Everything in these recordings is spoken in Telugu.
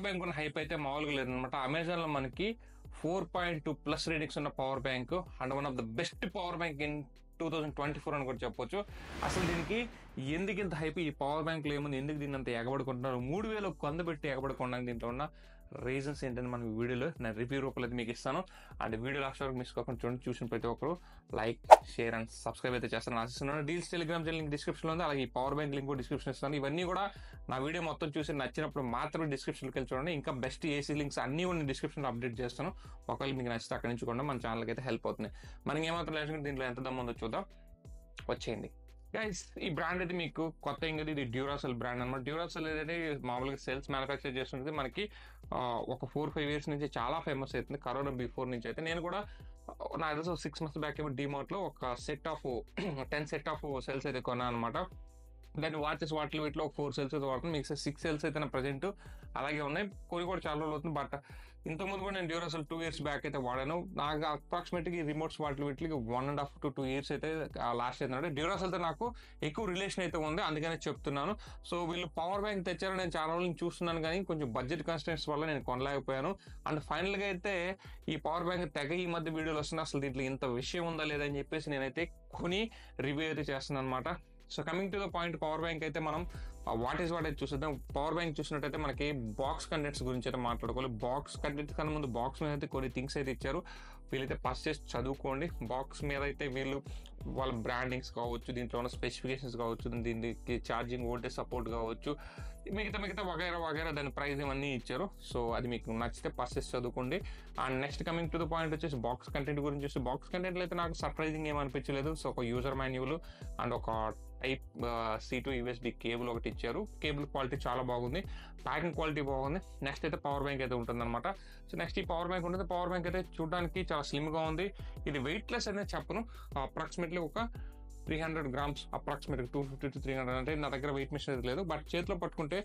పవర్ బ్యాంక్ ఉన్న హైప్ అయితే మామూలుగా లేదనమాట. అమెజాన్ లో మనకి 4.2+ రేటింగ్స్ ఉన్న power bank and one of the best power bank in 2024 అని కూడా చెప్పొచ్చు. అసలు దీనికి ఎందుకు ఇంత హైప్? ఈ పవర్ బ్యాంక్లో ఏముంది, ఎందుకు దీన్ని అంత ఎగబడుకుంటున్నారు, 3,000 కొంద పెట్టి ఎగబడుకున్నాను, దీంట్లో ఉన్న రీజన్స్ ఏంటని మనం వీడియోలో నేను రివ్యూ రూపంలో అయితే మీకు ఇస్తాను. అండ్ వీడియో లాస్ట్ వరకు మిస్ కాకుండా చూడండి. చూసిన ప్రతి ఒక్కరు లైక్, షేర్ అండ్ సబ్స్క్రైబ్ అయితే చేస్తాను ఆశిస్తున్నాను. డీల్స్ టెలిగ్రామ్ లింక్ డిస్క్రిప్షన్లో ఉంది, అలాగే ఈ పవర్ బ్యాంక్ లింక్ కూడా డిస్క్రిప్షన్ ఇస్తాను. ఇవన్నీ కూడా నా వీడియో మొత్తం చూసి నచ్చినప్పుడు మాత్రమే డిస్క్రిప్షన్కి వెళ్ళి చూడండి. ఇంకా బెస్ట్ ఏసీ లింక్స్ అన్నీ కూడా నేను డిస్క్రిప్షన్లో అప్డేట్ చేస్తాను. ఒకవేళ మీకు నచ్చితే అక్కడి నుంచి కూడా మన ఛానల్కి అయితే హెల్ప్ అవుతుంది. మనకి ఏమాత్రం లేకుండా దీంట్లో ఎంత దమ్ము ఉందో చూద్దాం, వచ్చేయండి గైస్. ఈ బ్రాండ్ అయితే మీకు కొత్త ఏం కదా, ఇది డ్యూరాసెల్ బ్రాండ్ అనమాట. డ్యూరాసెల్ అనేది మామూలుగా సెల్స్ మ్యానుఫ్యాక్చర్ చేస్తుంటే మనకి ఒక 4-5 years నుంచి చాలా ఫేమస్ అవుతుంది. కరోనా బిఫోర్ నుంచి అయితే నేను కూడా నాకు తెలిసి 6 months బ్యాక్ ఏమో డిమార్ట్లో ఒక set of 10 set of cells అయితే కొన్నాను అనమాట. దాన్ని వాచెస్ వాటిలో వీటిలో 4 సెల్స్ అయితే వాడుతుంది. మీకు 6 సెల్స్ అయితే నా ప్రజెంట్ అలాగే ఉన్నాయి. కొన్ని కూడా చాలా రోజులు అవుతుంది. బట్ ఇంతకుముందు కూడా నేను డ్యూరాసెల్ 2 years బ్యాక్ అయితే వాడాను. నాకు అప్రాక్సిమేట్గా ఈ రిమోట్స్ వీటికి 1.5 to 2 years అయితే లాస్ట్ అయిందంటే డ్యూరాసెల్తో నాకు ఎక్కువ రిలేషన్ అయితే ఉంది, అందుకనే చెప్తున్నాను. సో వీళ్ళు పవర్ బ్యాంక్ తెచ్చారు, నేను చాలా రోజులు చూస్తున్నాను, కానీ కొంచెం బడ్జెట్ కన్స్టెంట్స్ వల్ల నేను కొనలేకపోయాను. అండ్ ఫైనల్గా అయితే ఈ పవర్ బ్యాంక్ తెగ ఈ మధ్య వీడియోలు వస్తున్నాయి. అసలు దీంట్లో ఇంత విషయం ఉందా లేదా అని చెప్పేసి నేనైతే కొని రివ్యూ అయితే చేస్తున్నాను అనమాట. So coming to the point, power bank అయితే మనం వాట్ అయితే చూసేద్దాం. పవర్ బ్యాంక్ చూసినట్టయితే మనకి బాక్స్ కంటెంట్స్ గురించి అయితే మాట్లాడుకోవాలి. బాక్స్ కంటెంట్స్ కన్నా ముందు బాక్స్ మీద అయితే కొన్ని థింగ్స్ అయితే ఇచ్చారు. వీళ్ళైతే ఫస్ట్ చేసి చదువుకోండి. బాక్స్ మీద అయితే వీళ్ళు వాళ్ళ బ్రాండింగ్స్ కావచ్చు, దీంట్లో ఉన్న స్పెసిఫికేషన్స్ కావచ్చు, దీనికి ఛార్జింగ్ వోల్టేజ్ సపోర్ట్ కావచ్చు, మిగతా వగైరా దాని ప్రైస్ ఇవన్నీ ఇచ్చారు. సో అది మీకు నచ్చితే పర్చేస్ చదువుకోండి. And next coming to the point వచ్చేసి బాక్స్ కంటెంట్ గురించి చూస్తే, బాక్స్ కంటెంట్లో అయితే నాకు సర్ప్రైజింగ్ ఏమనిపించలేదు. సో ఒక యూజర్ మాన్యువల్ అండ్ ఒక టైప్ C2 USB కేబుల్ ఒకటి ఇచ్చారు. కేబుల్ క్వాలిటీ చాలా బాగుంది, ప్యాకింగ్ క్వాలిటీ బాగుంది. నెక్స్ట్ అయితే పవర్ బ్యాంక్ అయితే ఉంటుంది అనమాట. సో నెక్స్ట్ ఈ పవర్ బ్యాంక్ ఉంటుంది. పవర్ బ్యాంక్ అయితే చూడడానికి చాలా స్లిమ్గా ఉంది. ఇది వెయిట్లెస్ అనేది చెప్పను, అప్రాక్సిమేట్లీ ఒక 300 grams, అప్రాక్సిమేట్గా 250 to 300. అంటే నా దగ్గర వెయిట్ మిషన్ అయితే లేదు, బట్ చేతిలో పట్టుకుంటే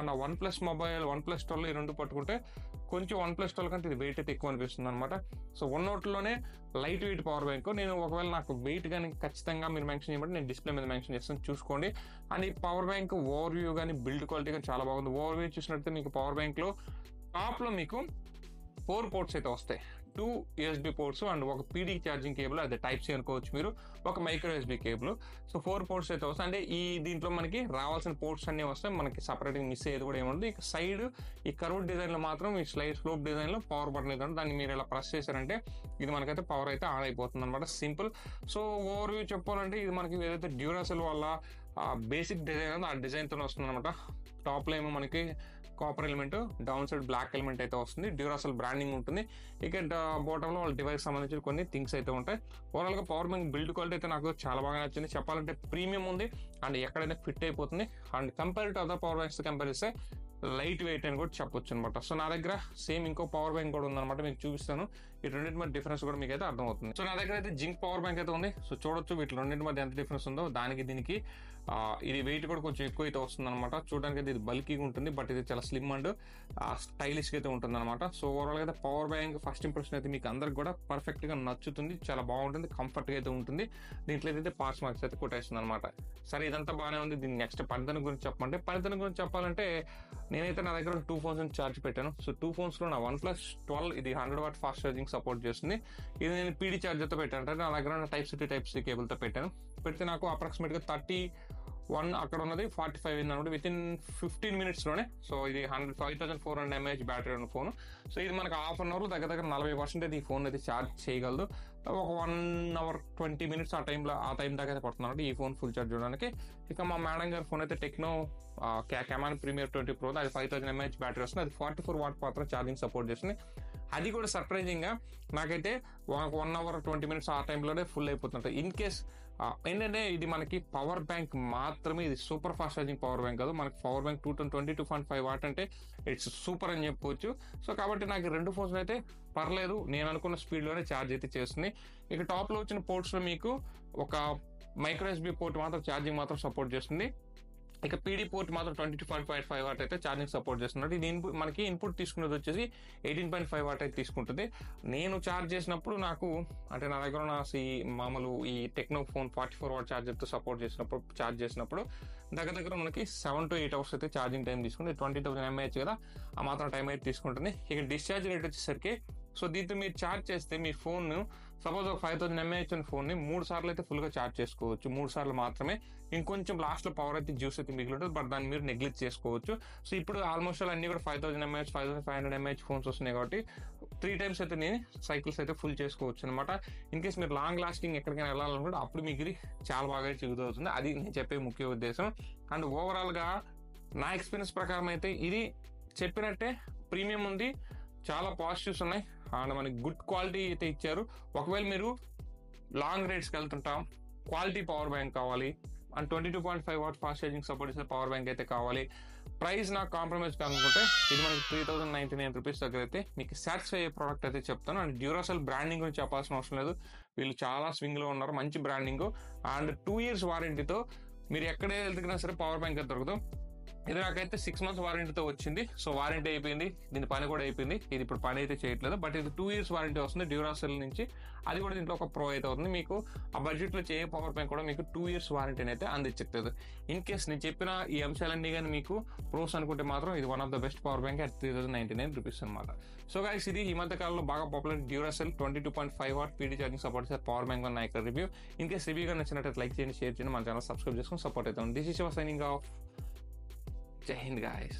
నా OnePlus మొబైల్, OnePlus 12 ఈ రెండు పట్టుకుంటే కొంచెం OnePlus 12 కంటే ఇది వెయిట్ అయితే ఎక్కువ అనిపిస్తుంది అనమాట. సో 1 noteలోనే లైట్ వెయిట్ పవర్ బ్యాంక్. నేను ఒకవేళ నాకు వెయిట్ కానీ ఖచ్చితంగా మీరు మెన్షన్ చేయమంటే నేను డిస్ప్లే మీద మెన్షన్ చేస్తాను, చూసుకోండి. అండ్ ఈ పవర్ బ్యాంక్ ఓవర్ వ్యూ కానీ బిల్డ్ క్వాలిటీ కానీ చాలా బాగుంది. ఓవర్ వ్యూ చూసినట్టు మీకు పవర్ బ్యాంక్లో టాప్లో మీకు 4 ports అయితే వస్తాయి. 2 USB ports అండ్ ఒక PD ఛార్జింగ్ కేబుల్, అదే Type-C అనుకోవచ్చు మీరు, ఒక micro USB cable. So 4 ports అయితే వస్తాయి. అంటే ఈ దీంట్లో మనకి రావాల్సిన పోర్ట్స్ అన్నీ వస్తాయి, మనకి సపరేట్గా మిస్ అయ్యేది కూడా ఏముండదు. ఇక సైడ్ ఈ కర్వ్ డిజైన్లో మాత్రం ఈ స్లోప్ డిజైన్లో పవర్ బటన్ అయితే దాన్ని మీరు ఇలా ప్రెస్ చేశారంటే ఇది మనకైతే పవర్ అయితే ఆన్ అయిపోతుంది అనమాట, సింపుల్. సో ఓవర్ వ్యూ చెప్పాలంటే ఇది మనకి ఏదైతే డ్యూరాసెల్ వల్ల బేసిక్ డిజైన్ ఉందో ఆ డిజైన్తో వస్తుంది అనమాట. టాప్లో ఏమో మనకి copper element, down side black element అయితే వస్తుంది. డ్యూరాసెల్ బ్రాండింగ్ ఉంటుంది. ఇక బాటంలో వాళ్ళ డివైస్ సంబంధించిన కొన్ని థింగ్స్ అయితే ఉంటాయి. ఓవరాల్గా పవర్ బ్యాంక్ బిల్డ్ క్వాలిటీ అయితే నాకు చాలా బాగా నచ్చింది. చెప్పాలంటే ప్రీమియం ఉంది అండ్ ఎక్కడైనా ఫిట్ అయిపోతుంది. And compare to other power banks compare చేస్తే లైట్ వెయిట్ అని కూడా చెప్పొచ్చు అనమాట. సో నా దగ్గర సేమ్ ఇంకో పవర్ బ్యాంక్ కూడా ఉందన్నమాట, మీకు చూపిస్తాను. ఈ రెండింటి మధ్య డిఫరెన్స్ కూడా మీకు అయితే అర్థమవుతుంది. సో నా దగ్గర అయితే జింక్ పవర్ బ్యాంక్ అయితే ఉంది. సో చూడొచ్చు వీటి రెండింటి మధ్య ఎంత డిఫరెన్స్ ఉందో. దీనికి ఇది వెయిట్ కూడా కొంచెం ఎక్కువ అయితే వస్తుంది అనమాట. చూడడానికి అయితే ఇది బల్కీగా ఉంటుంది, బట్ ఇది చాలా స్లిమ్ అండ్ స్టైలిష్గా అయితే ఉంటుంది అనమాట. సో ఓవరాల్గా అయితే పవర్ బ్యాంక్ ఫస్ట్ ఇంప్రెషన్ అయితే మీకు అందరికి కూడా పర్ఫెక్ట్గా నచ్చుతుంది, చాలా బాగుంటుంది, కంఫర్ట్గా అయితే ఉంటుంది. దీంట్లో అయితే పాస్ మార్క్స్ అయితే కొట్టేస్తుంది అనమాట. సరే ఇదంతా బాగానే ఉంది. దీన్ని నెక్స్ట్ పనితనం గురించి చెప్పమంటే, పనితనం గురించి చెప్పాలంటే నేనైతే నా దగ్గర 2 phones ఛార్జ్ పెట్టాను. సో 2 phonesలో నా OnePlus 12 ఇది 100 watt ఫాస్ట్ ఛార్జింగ్ సపోర్ట్ చేస్తుంది. ఇది నేను PD ఛార్జర్తో పెట్టాను, అంటే నా దగ్గర Type-C కేబుల్తో పెడితే నాకు అప్రాక్సిమేట్గా 31 అక్కడ ఉన్నది 45 అనమాట విత్ ఇన్ 15 minutesలోనే. సో ఇది 5400 mAh బ్యాటరీ ఉన్న ఫోన్. సో ఇది మనకు హాఫ్ అన్ అవర్ దగ్గర 40% అయితే ఈ ఫోన్ అయితే ఛార్జ్ చేయగలదు. ఒక 1 hour 20 minutes ఆ టైం దాకా అయితే పడుతున్నాడు ఈ ఫోన్ ఫుల్ ఛార్జ్ చేయడానికి. ఇక మా మేడం గారి ఫోన్ అయితే టెక్నో కెమాన్ ప్రీమియర్ 20 Pro, అది 5000 mAh బ్యాటరీ వస్తుంది. అది 44 watt మాత్రం ఛార్జింగ్ సపోర్ట్ చేస్తుంది. అది కూడా సర్ప్రైజింగ్గా నాకైతే 1 hour 20 minutes ఆ టైంలోనే ఫుల్ అయిపోతుంటాయి. ఇన్ కేస్ ఏంటంటే ఇది మనకి పవర్ బ్యాంక్ మాత్రమే, ఇది super fast charging power bank కాదు. మనకి పవర్ బ్యాంక్ 22.5 watt అంటే ఇట్స్ సూపర్ అని చెప్పుకోవచ్చు. సో కాబట్టి నాకు 2 phones అయితే పర్లేదు, నేను అనుకున్న స్పీడ్లోనే ఛార్జ్ అయితే చేస్తుంది. ఇక టాప్లో వచ్చిన పోర్ట్స్లో మీకు ఒక మైక్రో USB పోర్ట్ మాత్రం ఛార్జింగ్ మాత్రం సపోర్ట్ చేస్తుంది. ఇక పీడీ పోర్ట్ మాత్రం 22.5 వాట్ అయితే ఛార్జింగ్ సపోర్ట్ చేస్తున్నట్టు. ఇది మనకి ఇన్పుట్ తీసుకునేది వచ్చేసి 18.5 వాట్ అయితే తీసుకుంటుంది. నేను ఛార్జ్ చేసినప్పుడు నాకు అంటే నా దగ్గర ఉన్న మామూలు ఈ టెక్నో ఫోన్ 44 వాట్ ఛార్జర్తో సపోర్ట్ చేసినప్పుడు దగ్గర మనకి 7 to 8 అవర్స్ అయితే ఛార్జింగ్ టైం తీసుకుంటుంది. 20,000 mAh కదా, ఆ మాత్రం టైం అయితే తీసుకుంటుంది. ఇక డిశ్చార్జ్ రేట్ వచ్చేసరికి సో దీంతో మీరు ఛార్జ్ చేస్తే మీ ఫోన్ సపోజ్ ఒక 5,000 mAh ఉన్న ఫోన్ని 3 సార్లు అయితే ఫుల్గా ఛార్జ్ చేసుకోవచ్చు. 3 సార్లు మాత్రమే. ఇంకొంచెం లాస్ట్లో పవర్ అయితే జ్యూస్ అయితే మిగిలి ఉంటుంది, బట్ దాన్ని మీరు నెగ్లెక్ట్ చేసుకోవచ్చు. సో ఇప్పుడు ఆల్మోస్ట్ అన్ని కూడా 5,000 mAh 5,500 mAh ఫోన్స్ వస్తున్నాయి కాబట్టి 3 times అయితే నేను సైకిల్స్ అయితే ఫుల్ చేసుకోవచ్చు అనమాట. ఇన్ కేస్ మీరు లాంగ్ లాస్టింగ్ ఎక్కడికైనా వెళ్ళాలనుకుంటే అప్పుడు మీకు ఇది చాలా బాగా యూజ్ అవుతుంది. అది నేను చెప్పే ముఖ్య ఉద్దేశం. అండ్ ఓవరాల్గా నా ఎక్స్పీరియన్స్ ప్రకారం అయితే ఇది చెప్పినట్టే ప్రీమియం ఉంది, చాలా పాజిటివ్స్ ఉన్నాయి అండ్ మనకి గుడ్ క్వాలిటీ అయితే ఇచ్చారు. ఒకవేళ మీరు లాంగ్ రైడ్స్కి వెళ్తుంటాం, క్వాలిటీ పవర్ బ్యాంక్ కావాలి and 22.5 watt fast charging support చేసే పవర్ బ్యాంక్ అయితే కావాలి, ప్రైస్ నాకు కాంప్రమైజ్ కానుకుంటే ఇది మనకి 3,099 రూపీస్ దగ్గర అయితే మీకు సాటిస్ఫై అయ్యే ప్రోడక్ట్ అయితే చెప్తాను. అండ్ డ్యూరాసెల్ బ్రాండింగ్ గురించి చెప్పాల్సిన అవసరం లేదు, వీళ్ళు చాలా స్వింగ్లో ఉన్నారు, మంచి బ్రాండింగ్ అండ్ 2 years వారంటీతో మీరు ఎక్కడే వెళ్తున్నా సరే పవర్ బ్యాంక్ అయితే దొరకదు. ఇది నాకైతే 6 months వారంటీతో వచ్చింది. సో వారంటీ అయిపోయింది, దీని పని కూడా అయిపోయింది. ఇది ఇప్పుడు పని అయితే చేయట్లేదు, బట్ ఇది 2 years వారంటీ వస్తుంది డ్యూరాసెల్ నుంచి. అది కూడా దీంట్లో ఒక ప్రో అయితే అవుతుంది. మీకు ఆ బడ్జెట్లో ఏ పవర్ బ్యాంక్ కూడా మీకు 2 years వారంటీని అయితే అందించట్లేదు. ఇన్ కేస్ నేను చెప్పిన ఈ అంశాలన్నీ కానీ మీకు ప్రోస్ అనుకుంటే మాత్రం ఇది one of the best power bank at 3,099 rupees అనమాట. సో గైస్, ఇది ఈ మధ్య కాలంలో బాగా popular Duracell 22.5 what PD charging support చేసే పవర్ బ్యాంక్ నా ఇక్కడ రివ్యూ. ఇన్ కేస్ రివ్యూ గా నచ్చినట్లయితే లైక్ చేయండి, షేర్ చేయండి, మన ఛానల్ సబ్స్క్రైబ్ చేసుకుని సపోర్ట్ అవుతాం. This is your signing off. Jai Hind, guys.